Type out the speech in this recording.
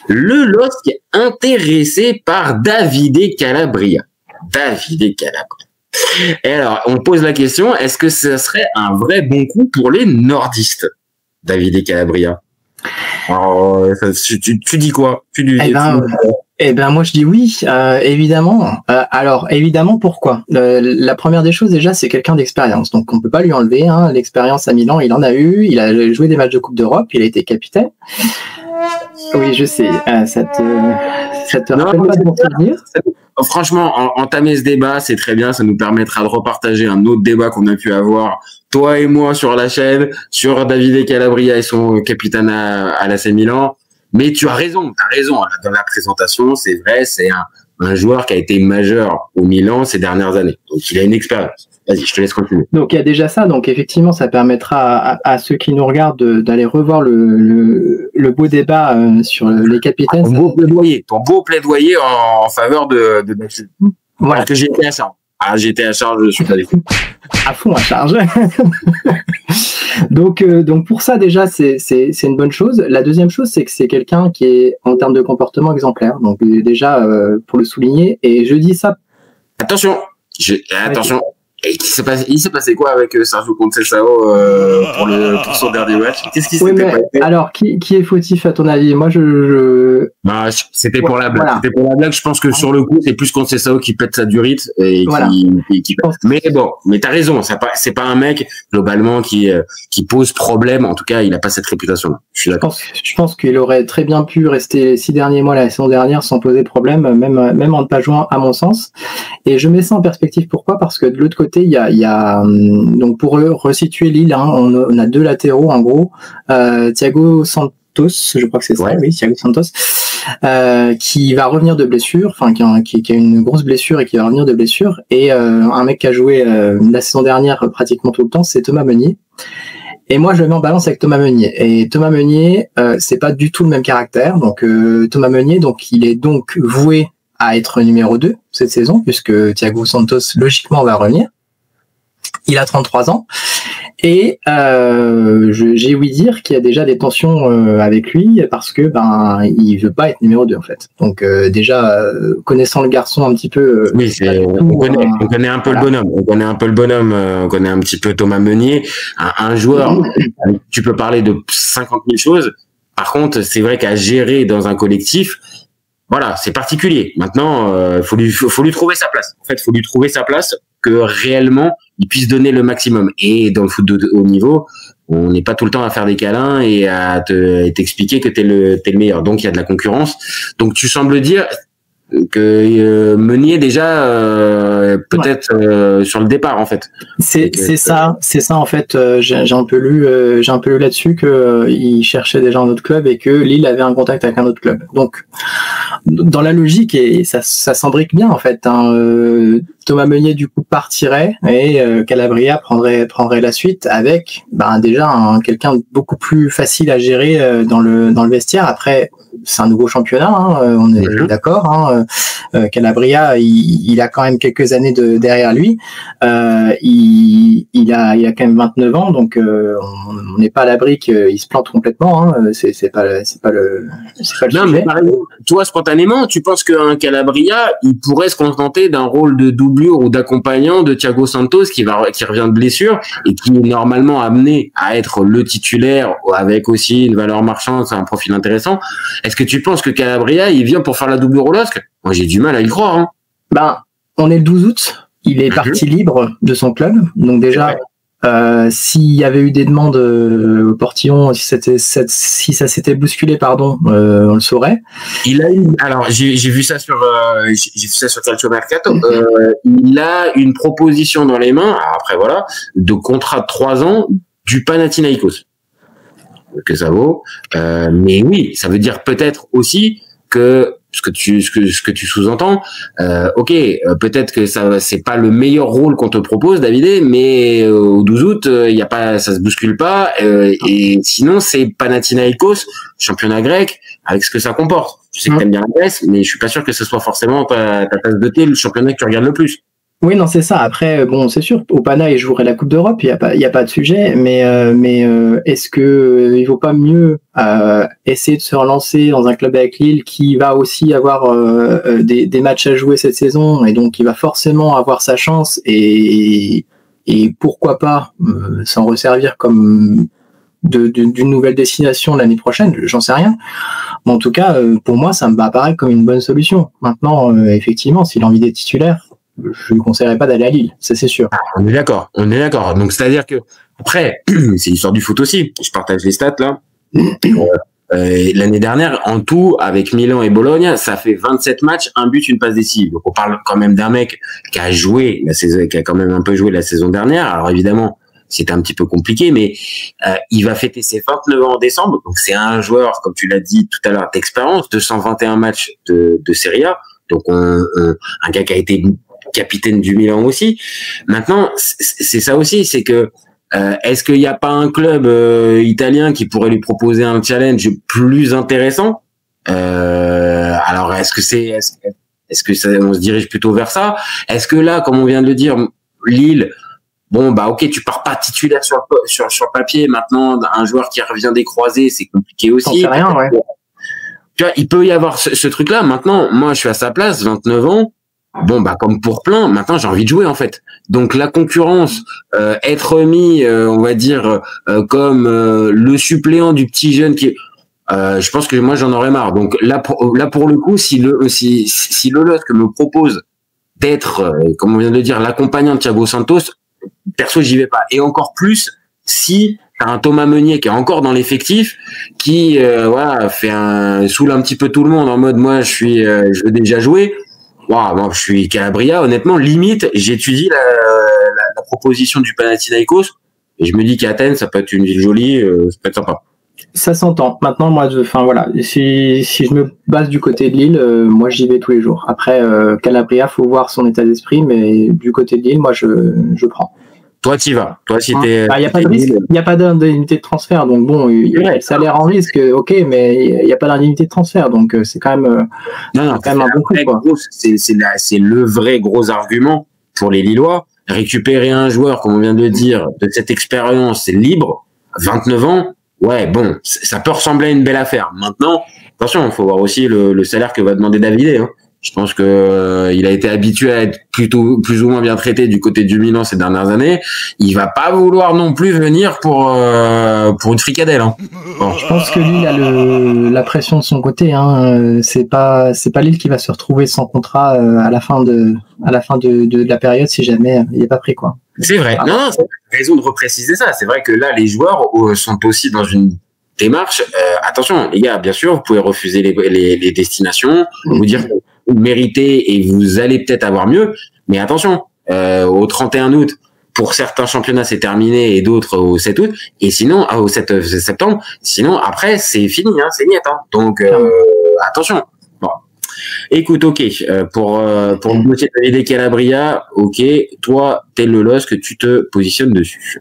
Le LOSC est intéressé par Davide Calabria. Davide Calabria. Et alors, on pose la question, est-ce que ce serait un vrai bon coup pour les nordistes, Davide Calabria? Alors, tu dis quoi? Moi je dis oui, évidemment. Alors évidemment, pourquoi? La première des choses déjà, c'est quelqu'un d'expérience, donc on peut pas lui enlever. Hein, l'expérience à Milan, il en a eu. Il a joué des matchs de Coupe d'Europe. Il a été capitaine. Oui, je sais. Ça te rappelle pas de mon souvenir? Franchement, entamer ce débat, c'est très bien. Ça nous permettra de repartager un autre débat qu'on a pu avoir, toi et moi, sur la chaîne, sur Davide Calabria et son capitaine à l'AC Milan. Mais tu as raison. Dans la présentation, c'est vrai, c'est un joueur qui a été majeur au Milan ces dernières années. Donc, il a une expérience. Vas-y, je te laisse continuer. Donc, il y a déjà ça. Donc, effectivement, ça permettra à ceux qui nous regardent d'aller revoir le beau débat sur les capitaines. Ton beau plaidoyer en faveur de voilà. Parce que j'ai été à charge. J'étais à charge, je suis pas des fous. À fond à charge. Donc pour ça déjà c'est une bonne chose. La deuxième chose, c'est que c'est quelqu'un qui est en termes de comportement exemplaire. Donc déjà pour le souligner, et je dis ça. Attention. Et il s'est passé quoi avec Sergio Conceição pour son dernier match? Qu'est-ce qui s'était passé? Alors, qui est fautif à ton avis? Moi, c'était pour la blague. Voilà. C'était pour la blague. Je pense que sur le coup, c'est plus Conceição qui pète sa durite et voilà. qui. Mais bon, mais t'as raison. C'est pas un mec globalement qui pose problème. En tout cas, il a pas cette réputation-là. Je suis d'accord. Je pense qu'il aurait très bien pu rester les 6 derniers mois la saison dernière sans poser problème, même en ne pas jouant à mon sens. Et je mets ça en perspective. Pourquoi? Parce que de l'autre côté, il y a donc pour resituer Lille, hein, on a 2 latéraux en gros, Thiago Santos, je crois que c'est ça, ouais. Oui, Thiago Santos, qui va revenir de blessure, enfin qui a une grosse blessure et qui va revenir de blessure, et un mec qui a joué la saison dernière pratiquement tout le temps, c'est Thomas Meunier. Et moi, je le mets en balance avec Thomas Meunier. Et Thomas Meunier, c'est pas du tout le même caractère. Donc Thomas Meunier, donc il est donc voué à être numéro 2 cette saison, puisque Thiago Santos logiquement va revenir. Il a 33 ans et j'ai ouï dire qu'il y a déjà des tensions avec lui parce que il veut pas être numéro 2 en fait. Donc déjà connaissant le garçon un petit peu, oui, on connaît un peu le bonhomme. On connaît un peu le bonhomme. On connaît un petit peu Thomas Meunier, un joueur. Tu peux parler de 50 000 choses. Par contre, c'est vrai qu'à gérer dans un collectif, voilà, c'est particulier. Maintenant, faut lui trouver sa place. En fait, faut lui trouver sa place que réellement il puisse donner le maximum. Et dans le foot de haut niveau, on n'est pas tout le temps à faire des câlins et à t'expliquer que t'es le meilleur. Donc il y a de la concurrence. Donc tu sembles dire que Meunier déjà peut-être sur le départ en fait. C'est ça en fait. J'ai un peu lu là-dessus que il cherchait déjà un autre club et que Lille avait un contact avec un autre club. Donc dans la logique, et ça s'embrique bien en fait. Hein, Thomas Meunier du coup partirait et Calabria prendrait la suite avec déjà quelqu'un de beaucoup plus facile à gérer dans le vestiaire. Après, c'est un nouveau championnat, hein, on est d'accord. Hein, Calabria, il a quand même quelques années derrière lui. Il a quand même 29 ans, donc on n'est pas à l'abri qu'il se plante complètement. Hein, c'est pas le non, sujet. Mais toi, spontanément, tu penses qu'un Calabria, il pourrait se contenter d'un rôle de doublure ou d'accompagnant de Thiago Santos qui revient de blessure et qui est normalement amené à être le titulaire avec aussi une valeur marchande, c'est un profil intéressant. Est-ce que tu penses que Calabria, il vient pour faire la doublure au LOSC? Moi, j'ai du mal à y croire. Hein. On est le 12 août. Il est parti libre de son club. Donc déjà, s'il y avait eu des demandes au Portillon, si ça s'était bousculé, on le saurait. Alors j'ai vu ça sur Calcio Mercato. Il a une proposition dans les mains. Après voilà, de contrat de 3 ans du Panathinaikos. Que ça vaut. Mais oui, ça veut dire peut-être aussi que ce que tu sous-entends, peut-être que ça c'est pas le meilleur rôle qu'on te propose, David, mais au 12 août, ça se bouscule pas, et sinon c'est Panathinaikos, championnat grec, avec ce que ça comporte. Je sais que t'aimes bien la Grèce, mais je suis pas sûr que ce soit forcément ta tasse de thé, le championnat que tu regardes le plus. Oui, non, c'est ça. Après, bon, c'est sûr, Opana, il jouerait la Coupe d'Europe, il y a pas de sujet, mais est-ce que il vaut pas mieux essayer de se relancer dans un club avec Lille qui va aussi avoir des matchs à jouer cette saison et donc il va forcément avoir sa chance et pourquoi pas s'en resservir comme d'une nouvelle destination l'année prochaine, j'en sais rien. Mais en tout cas, pour moi, ça me apparaît comme une bonne solution. Maintenant, effectivement, s'il a envie d'être titulaire, je lui conseillerais pas d'aller à Lille, ça c'est sûr. On est d'accord, on est d'accord. Donc c'est-à-dire que après, c'est l'histoire du foot aussi. Je partage les stats là. L'année dernière, en tout, avec Milan et Bologne, ça fait 27 matchs, un but, une passe décisive. Donc on parle quand même d'un mec qui a joué la saison, qui a quand même un peu joué la saison dernière. Alors évidemment, c'était un petit peu compliqué, mais il va fêter ses 29 ans en décembre. Donc c'est un joueur, comme tu l'as dit tout à l'heure, d'expérience, 221 matchs de Serie A. Donc un gars qui a été capitaine du Milan aussi. Maintenant, c'est ça aussi, c'est que est-ce qu'il n'y a pas un club italien qui pourrait lui proposer un challenge plus intéressant alors est-ce que ça, on se dirige plutôt vers ça? Est-ce que là, comme on vient de le dire, Lille, bon bah ok, tu pars pas titulaire sur papier. Maintenant, un joueur qui revient des croisés, c'est compliqué aussi. T'en sais rien, ouais. Tu vois, il peut y avoir ce truc-là. Maintenant, moi, je suis à sa place, 29 ans. Bon, bah comme pour plein, maintenant j'ai envie de jouer en fait. Donc la concurrence, être mis, on va dire, comme le suppléant du petit jeune qui, je pense que moi j'en aurais marre. Donc là pour le coup, si le LOSC me propose d'être, comme on vient de le dire, l'accompagnant de Thiago Santos, perso j'y vais pas. Et encore plus si t'as un Thomas Meunier qui est encore dans l'effectif, qui voilà saoule un petit peu tout le monde en mode moi je veux déjà jouer. Wow, moi, je suis Calabria, honnêtement, limite, j'étudie la proposition du Panathinaikos et je me dis qu'Athènes, ça peut être une ville jolie, ça peut être sympa. Ça s'entend. Maintenant, moi, voilà, si je me base du côté de Lille, moi, j'y vais tous les jours. Après, Calabria, faut voir son état d'esprit, mais du côté de Lille, moi, je prends. Toi, t'y vas. Toi, si t'es. Il n'y a pas de risque, il n'y a pas d'indemnité de transfert, donc bon, le salaire en risque, ok, mais il n'y a pas d'indemnité de transfert, donc c'est quand même, non, quand même un bon coup, quoi. C'est le vrai gros argument pour les Lillois. Récupérer un joueur, comme on vient de dire, de cette expérience libre, 29 ans, ouais, bon, ça peut ressembler à une belle affaire. Maintenant, attention, il faut voir aussi le salaire que va demander David. Hein. Je pense que il a été habitué à être plutôt plus ou moins bien traité du côté du Milan ces dernières années. Il va pas vouloir non plus venir pour une fricadelle. Hein. Bon. Je pense que Lille a la pression de son côté. Hein. C'est pas Lille qui va se retrouver sans contrat à la fin de la période si jamais il n'est pas pris, quoi. C'est vrai. Ah. Non, c'est raison de repréciser ça. C'est vrai que là, les joueurs sont aussi dans une démarche. Attention, les gars, bien sûr, vous pouvez refuser les destinations, vous dire que vous méritez et vous allez peut-être avoir mieux. Mais attention, au 31 août, pour certains championnats, c'est terminé et d'autres au 7 août. Et sinon, au 7 septembre. Sinon, après, c'est fini, hein, c'est niet. Hein. Donc, attention. Bon. Écoute, ok, pour le dossier de Calabria, ok, toi, t'es le LOSC que tu te positionnes dessus.